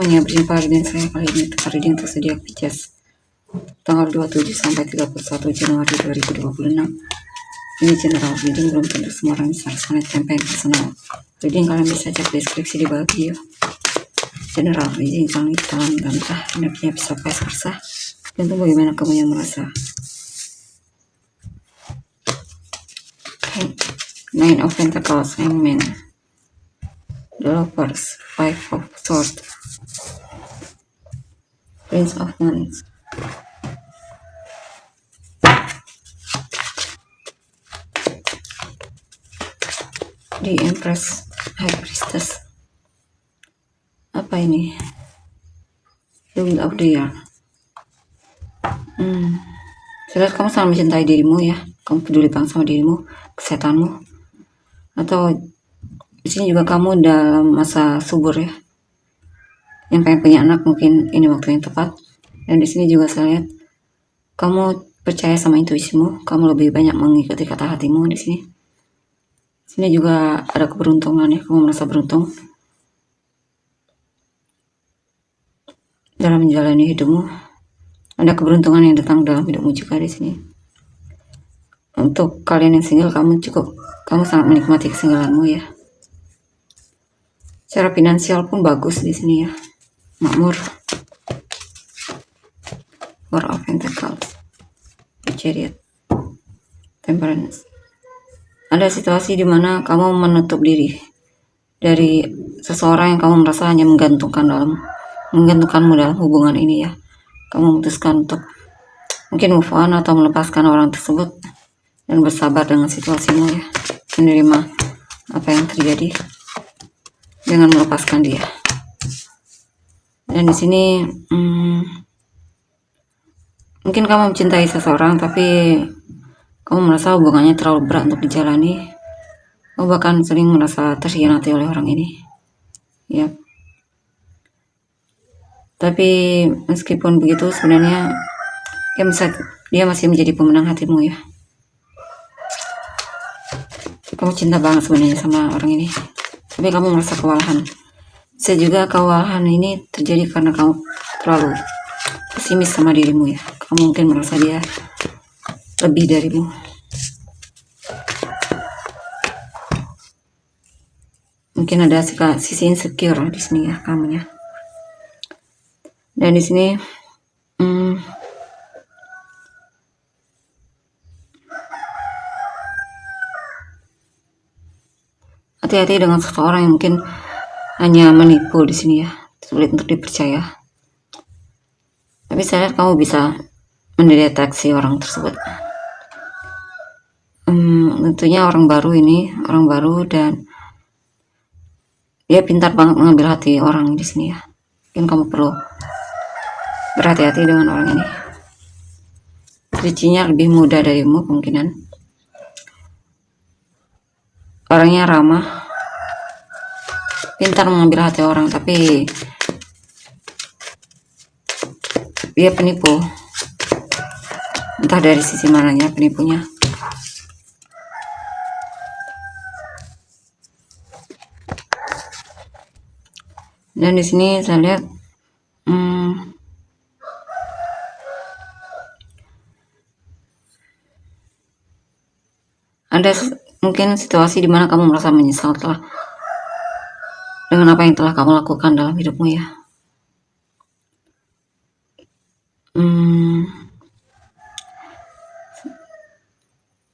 hanya berjumpa dengan saya kali ini untuk reading tersedia Pisces tanggal 27 sampai 31 Januari 2026. Ini general reading, belum tentu semua orang bisa resonate sampai personal reading. Kalian bisa cek deskripsi di bawah video. General reading kali ini tangan gantah, energinya bisa vice versa, tentu bagaimana kamu yang merasa. Nine of Pentacles, Hangman, The Lovers, Five of Swords, Prince of Wands, The Empress, High Priestess. Apa ini? The Wheel of the Year. Saya lihat kamu sangat mencintai dirimu ya. Kamu peduli banget sama dirimu, kesehatanmu. Atau di sini juga kamu dalam masa subur ya. Yang pengen punya anak, mungkin ini waktu yang tepat. Dan di sini juga saya lihat kamu percaya sama intuisimu. Kamu lebih banyak mengikuti kata hatimu di sini. Di sini juga ada keberuntungan ya. Kamu merasa beruntung dalam menjalani hidupmu. Ada keberuntungan yang datang dalam hidupmu juga di sini. Untuk kalian yang single, kamu sangat menikmati kesinggalanmu ya. Secara finansial pun bagus di sini ya, makmur. Four of Pentacles, Chariot, Temperance. Ada situasi di mana kamu menutup diri dari seseorang yang kamu merasa hanya menggantungkanmu dalam hubungan ini ya. Kamu memutuskan untuk mungkin move on atau melepaskan orang tersebut dan bersabar dengan situasimu ya, menerima apa yang terjadi dengan melepaskan dia. Dan di sini mungkin kamu mencintai seseorang tapi kamu merasa hubungannya terlalu berat untuk dijalani. Kamu bahkan sering merasa terhianati oleh orang ini ya. Tapi meskipun begitu, sebenarnya dia masih menjadi pemenang hatimu ya. Kamu cinta banget sebenarnya sama orang ini, tapi kamu merasa kewalahan. Bisa juga kewalahan ini terjadi karena kamu terlalu pesimis sama dirimu ya. Kamu mungkin merasa dia lebih darimu. Mungkin ada sisi insecure di sini ya kamunya. Dan di sini hati-hati dengan seseorang yang mungkin hanya menipu di sini ya, sulit untuk dipercaya. Tapi saya lihat kamu bisa mendeteksi orang tersebut. Tentunya orang baru dan dia pintar banget mengambil hati orang di sini ya. Mungkin kamu perlu berhati-hati dengan orang ini. Tricinya lebih muda darimu kemungkinan. Orangnya ramah, pintar mengambil hati orang, tapi dia penipu. Entah dari sisi mananya penipunya. Dan di sini saya lihat ada mungkin situasi di mana kamu merasa menyesal dengan apa yang telah kamu lakukan dalam hidupmu ya.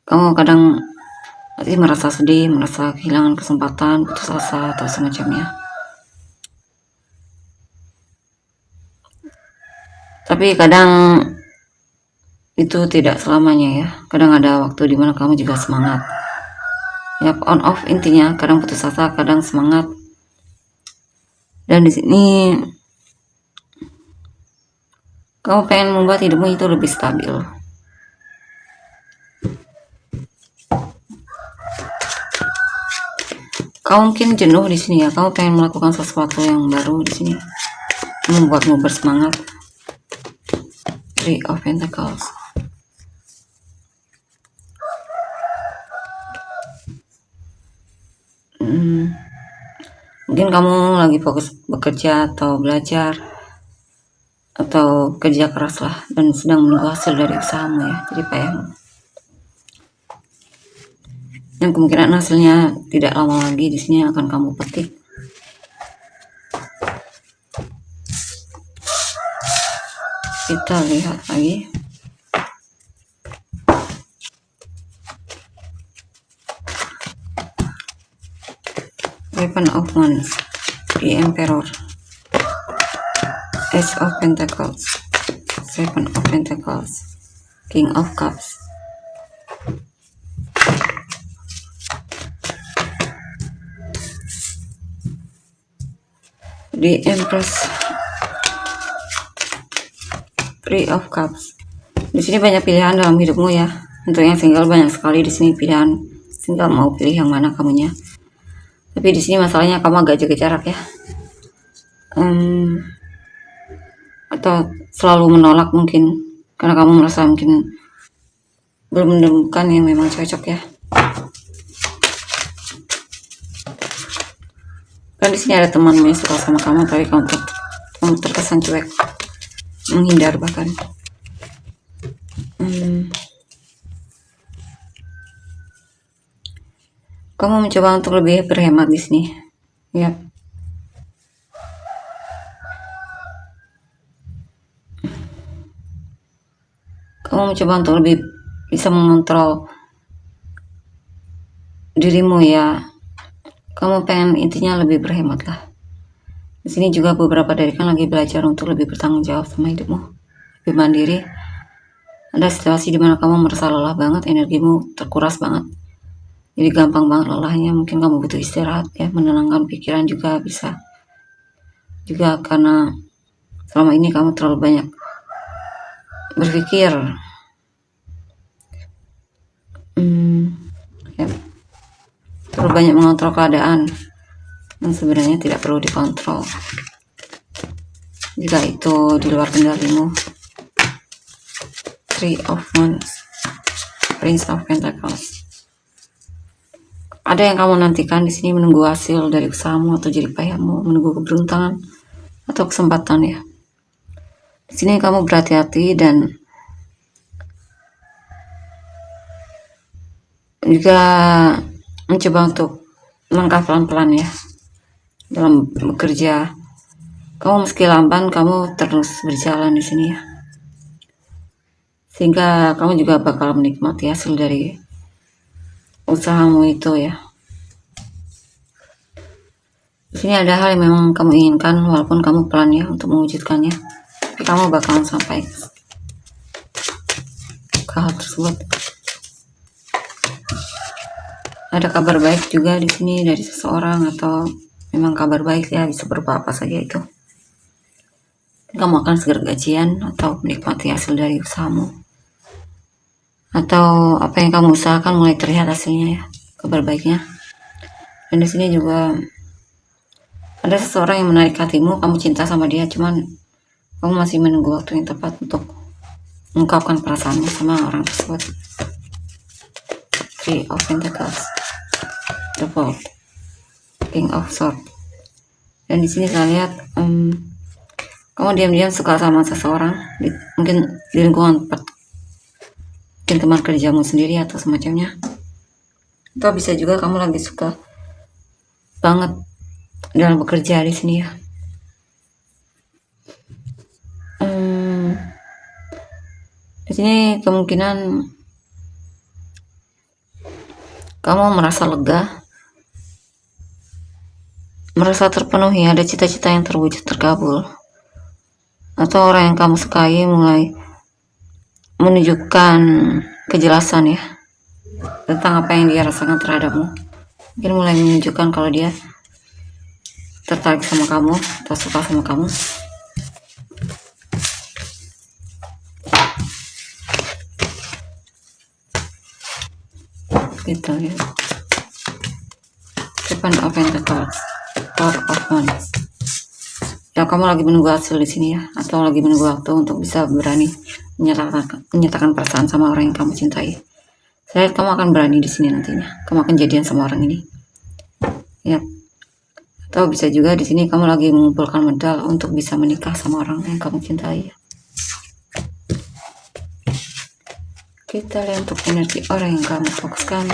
Kamu kadang merasa sedih, merasa kehilangan kesempatan, putus asa atau semacamnya. Tapi kadang itu tidak selamanya ya. Kadang ada waktu di mana kamu juga semangat. Ya, on off intinya, kadang putus asa, kadang semangat. Dan di sini kamu pengen membuat hidupmu itu lebih stabil. Kamu mungkin jenuh di sini ya. Kamu pengen melakukan sesuatu yang baru di sini, membuatmu bersemangat. Three of Pentacles. Mungkin Mungkin kamu lagi fokus bekerja atau belajar atau kerja keras lah, dan sedang menunggu hasil dari usahamu ya, jadi payahmu. Dan kemungkinan hasilnya tidak lama lagi di sini akan kamu petik. Kita lihat lagi. Weapon of Wands, the Emperor, Ace of Pentacles, Seven of Pentacles, King of Cups, the Empress, Three of Cups. Di sini banyak pilihan dalam hidupmu ya. Untuk yang single banyak sekali di sini pilihan. Tinggal mau pilih yang mana kamunya. Tapi di sini masalahnya kamu agak jaga jarak ya. Atau selalu menolak mungkin karena kamu merasa mungkin belum menemukan yang memang cocok ya. Kan di sini ada temanmu yang suka sama kamu, tapi kamu terkesan cuek, menghindar bahkan. Kamu mencoba untuk lebih berhemat di sini, ya. Kamu mencoba untuk lebih bisa mengontrol dirimu ya. Kamu pengen intinya lebih berhemat lah. Di sini juga beberapa dari kan lagi belajar untuk lebih bertanggung jawab sama hidupmu, lebih mandiri. Ada situasi dimana kamu merasa lelah banget, energimu terkuras banget, jadi gampang banget lelahnya. Mungkin kamu butuh istirahat ya, menenangkan pikiran juga bisa. Juga karena selama ini kamu terlalu banyak berpikir, ya, terlalu banyak mengontrol keadaan yang sebenarnya tidak perlu dikontrol jika itu di luar kendalimu. Three of Wands, Prince of Pentacles. Ada yang kamu nantikan di sini, menunggu hasil dari usahamu atau jerih payahmu, menunggu keberuntungan atau kesempatan ya. Di sini kamu berhati-hati dan juga mencoba untuk melangkah pelan-pelan ya dalam bekerja. Kamu meski lamban, kamu terus berjalan di sini ya, sehingga kamu juga bakal menikmati hasil dari usahamu itu ya. Di sini ada hal yang memang kamu inginkan, walaupun kamu pelan ya untuk mewujudkannya, tapi kamu bakalan sampai ke hal tersebut. Ada kabar baik juga di sini dari seseorang, atau memang kabar baik ya, bisa berupa apa saja itu. Kamu akan segera gajian atau menikmati hasil dari usahamu, atau apa yang kamu usahakan mulai terlihat hasilnya ya, kabar baiknya. Dan di sini juga ada seseorang yang menarik hatimu, kamu cinta sama dia, cuman kamu masih menunggu waktu yang tepat untuk mengungkapkan perasaanmu sama orang tersebut. Three of Pentacles, The Fool, King of Swords. Dan di sini saya lihat kamu diam-diam suka sama seseorang, mungkin di lingkungan mungkin teman kerjamu sendiri atau semacamnya. Atau bisa juga kamu lagi suka banget dalam bekerja di sini ya. Di sini kemungkinan kamu merasa lega, merasa terpenuhi, ada cita-cita yang terwujud, terkabul. Atau orang yang kamu sukai mulai menunjukkan kejelasan ya tentang apa yang dia rasakan terhadapmu. Mungkin mulai menunjukkan kalau dia tertarik sama kamu atau suka sama kamu. Gitu ya. Seven of Pentacles, Four of Wands. Ya, kamu lagi menunggu hasil di sini ya, atau lagi menunggu waktu untuk bisa berani menyatakan perasaan sama orang yang kamu cintai. Saya lihat kamu akan berani di sini nantinya. Kamu akan jadian sama orang ini. Ya. Atau bisa juga di sini kamu lagi mengumpulkan modal untuk bisa menikah sama orang yang kamu cintai. Kita lihat untuk energi orang yang kamu fokuskan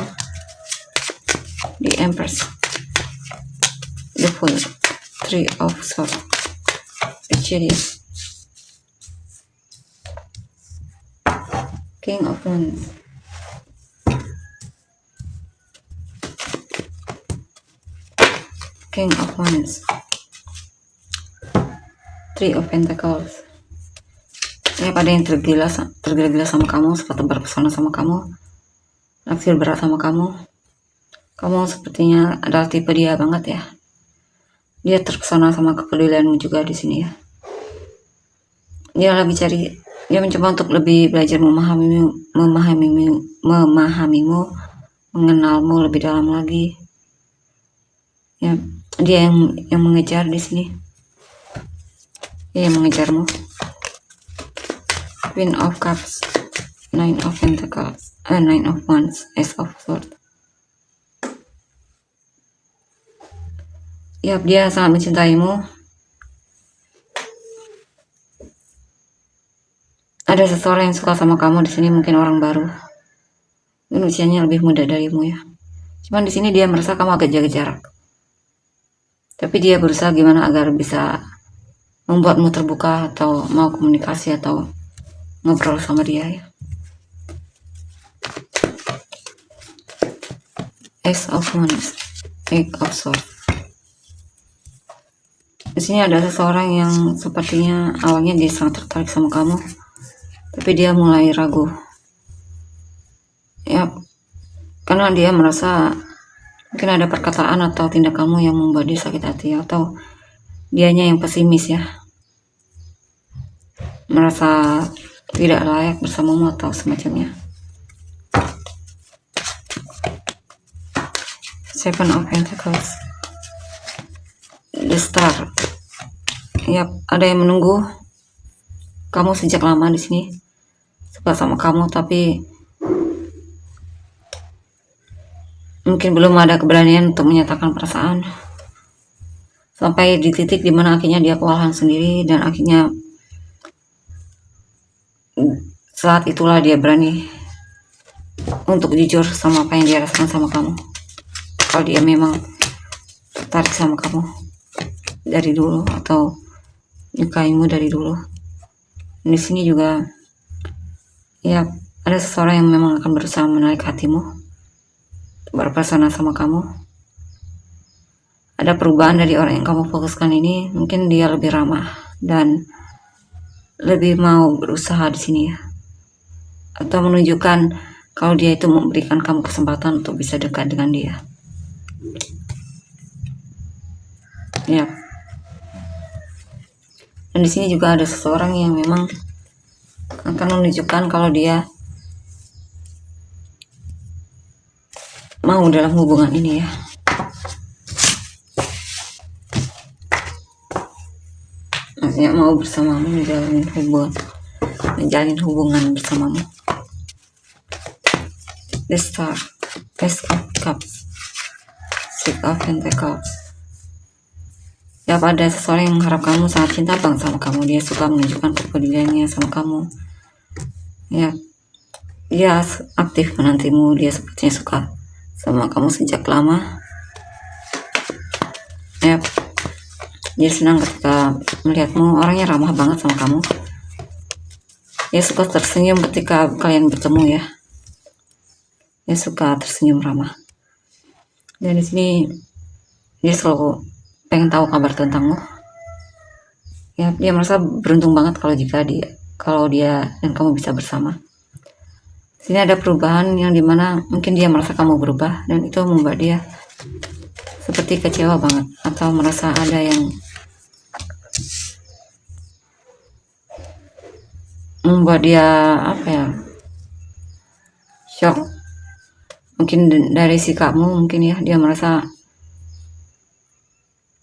di Empress, the Fool, Three of Swords, Aquarius, King of Wands, King of Wands, Three of Pentacles. Ya, pada yang tergila-gila sama kamu, seperti berpesona sama kamu, naksir berat sama kamu. Kamu sepertinya adalah tipe dia banget ya. Dia terpesona sama kepedulianmu juga di sini ya. Dia mencoba untuk lebih belajar memahamimu, mengenalmu lebih dalam lagi. Ya, dia yang mengejar di sini. Dia yang mengejarmu. Queen of Cups, Nine of Pentacles, Nine of Wands, Ace of Swords. Ya, dia sangat mencintaimu. Ada seseorang yang suka sama kamu di sini, mungkin orang baru. Mungkin usianya lebih muda darimu ya. Cuman di sini dia merasa kamu agak jaga jarak. Tapi dia berusaha gimana agar bisa membuatmu terbuka atau mau komunikasi atau ngobrol sama dia ya. Ace of Wands, Eight of Swords. Di sini ada seseorang yang sepertinya awalnya dia sangat tertarik sama kamu, tapi dia mulai ragu. Ya, karena dia merasa mungkin ada perkataan atau tindakanmu yang membuat dia sakit hati, atau dianya yang pesimis ya. Merasa tidak layak bersamamu atau semacamnya. Seven of Pentacles, the Star. Yap, ada yang menunggu kamu sejak lama di sini, suka sama kamu, tapi mungkin belum ada keberanian untuk menyatakan perasaan. Sampai di titik dimana akhirnya dia kewalahan sendiri, dan akhirnya saat itulah dia berani untuk jujur sama apa yang dia rasakan sama kamu. Kalau dia memang tertarik sama kamu dari dulu atau nyukaimu dari dulu. Dan di sini juga ya ada seseorang yang memang akan berusaha menarik hatimu, berpesona sama kamu. Ada perubahan dari orang yang kamu fokuskan ini. Mungkin dia lebih ramah dan lebih mau berusaha di sini ya, atau menunjukkan kalau dia itu memberikan kamu kesempatan untuk bisa dekat dengan dia. Ya. Dan di sini juga ada seseorang yang memang akan menunjukkan kalau dia mau dalam hubungan ini ya. Maksudnya mau bersamamu, menjalin hubungan bersamamu. The Star, Ace of Cups, Six of Pentacles. Ya, pada seseorang yang mengharap kamu sangat cinta banget sama kamu. Dia suka menunjukkan kepeduliannya sama kamu. Ya, dia aktif menantimu. Dia sepertinya suka sama kamu sejak lama. Ya, dia senang ketika melihatmu. Orangnya ramah banget sama kamu. Dia suka tersenyum ketika kalian bertemu ya. Dia suka tersenyum ramah. Dan di sini dia selalu pengen tahu kabar tentangmu. Ya, dia merasa beruntung banget kalau dia dan kamu bisa bersama. Di sini ada perubahan yang dimana mungkin dia merasa kamu berubah, dan itu membuat dia seperti kecewa banget atau merasa ada yang membuat dia shock. Mungkin dari sikapmu, mungkin ya dia merasa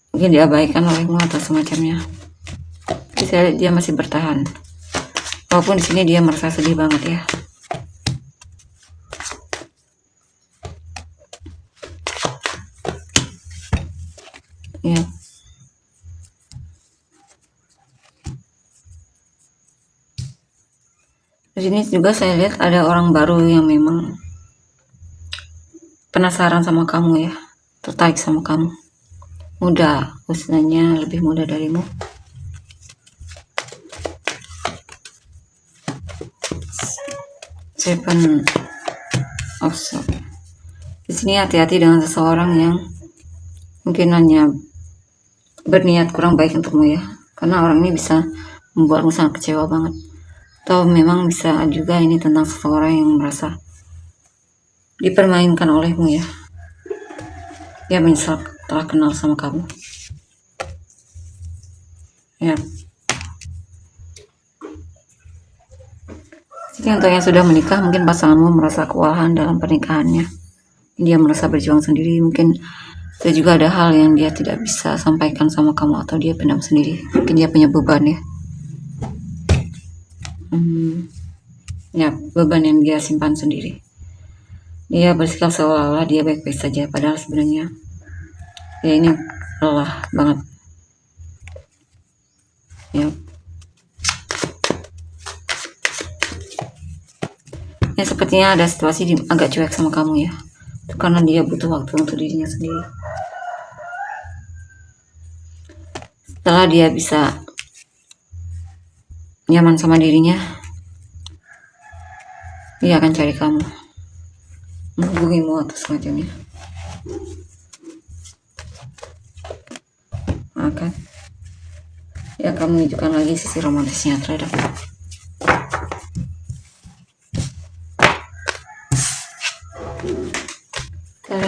mungkin diabaikan olehmu atau semacamnya. Tapi dia masih bertahan. Walaupun di sini dia merasa sedih banget ya. Ya. Di sini juga saya lihat ada orang baru yang memang penasaran sama kamu ya, tertarik sama kamu. Muda, usianya lebih muda darimu. Seven of Swords. Di sini hati-hati dengan seseorang yang mungkin hanya berniat kurang baik untukmu ya, karena orang ini bisa membuatmu sangat kecewa banget. Atau memang bisa juga ini tentang seseorang yang merasa dipermainkan olehmu ya. Dia menyesal telah kenal sama kamu. Ya. Jadi untuk yang sudah menikah, mungkin pasanganmu merasa kewalahan dalam pernikahannya. Dia merasa berjuang sendiri, mungkin itu juga ada hal yang dia tidak bisa sampaikan sama kamu atau dia pendam sendiri. Mungkin dia punya beban ya. Ya, beban yang dia simpan sendiri. Dia bersikap seolah-olah dia baik-baik saja, padahal sebenarnya dia ini lelah banget. Ya. Ya, sepertinya ada situasi agak cuek sama kamu ya. Itu karena dia butuh waktu untuk dirinya sendiri. Setelah dia bisa nyaman sama dirinya, dia akan cari kamu, menghubungimu atau semacamnya. Akan ya, kamu menunjukkan lagi sisi romantisnya terhadap kalian.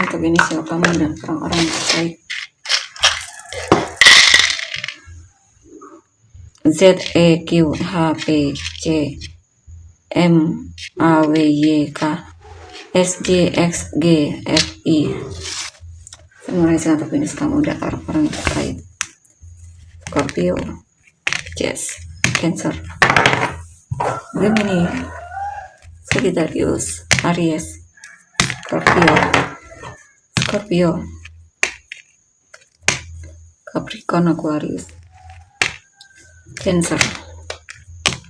Untuk ini siapa kamu dan orang-orang terbaik. ZEQHPCMAWYK SDXGFI. Saya untuk ini kamu dan orang-orang terkait. Scorpio, Pisces, Cancer, Gemini, Sagittarius, Aries, Scorpio, Capricorn, Aquarius, Cancer,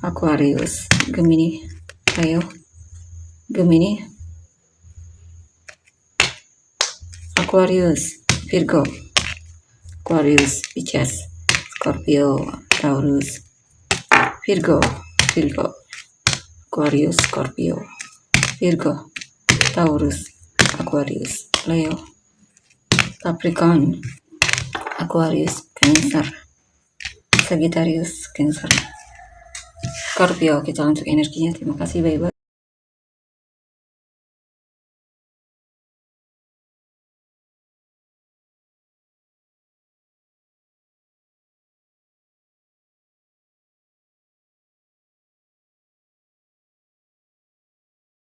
Aquarius, Gemini, Leo, Gemini, Aquarius, Virgo, Aquarius, Pisces, Scorpio, Taurus, Virgo, Aquarius, Scorpio, Virgo, Taurus, Aquarius, Leo, Capricorn, Aquarius, Cancer, Sagittarius, Cancer, Scorpio. Kita lanjut energinya. Terima kasih, bye-bye.